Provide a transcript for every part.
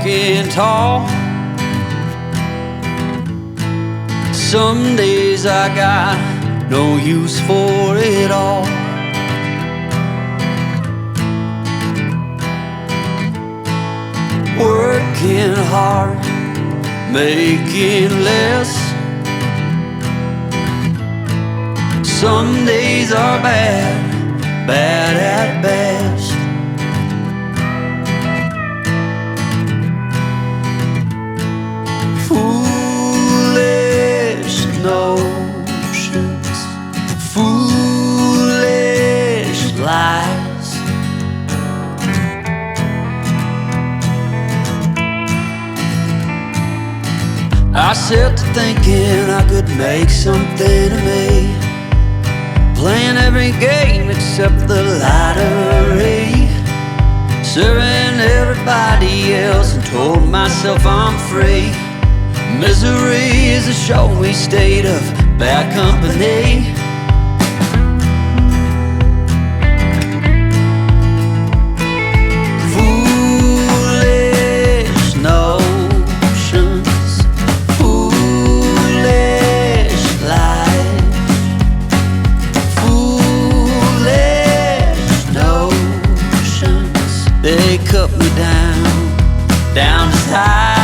walking tall. Some days I got no use for it all. Working hard, making less. Some days are bad, bad at best. Foolish notions, foolish lies. I set to thinking I could make something of me, playing every game except the lottery, serving everybody else and told myself I'm free. Misery is a showy state of bad company. Foolish notions, foolish lies. Foolish notions, they cut me down to size.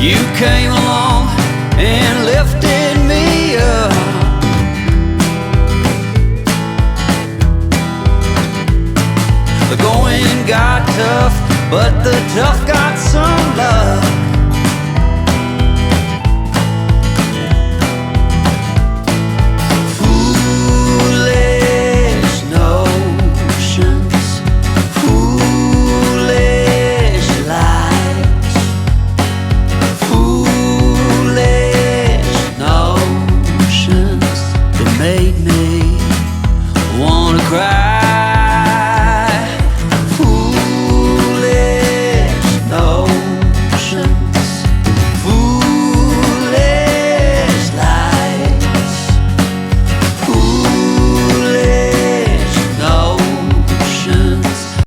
You came along and lifted me up. The going got tough, but the tough got some love.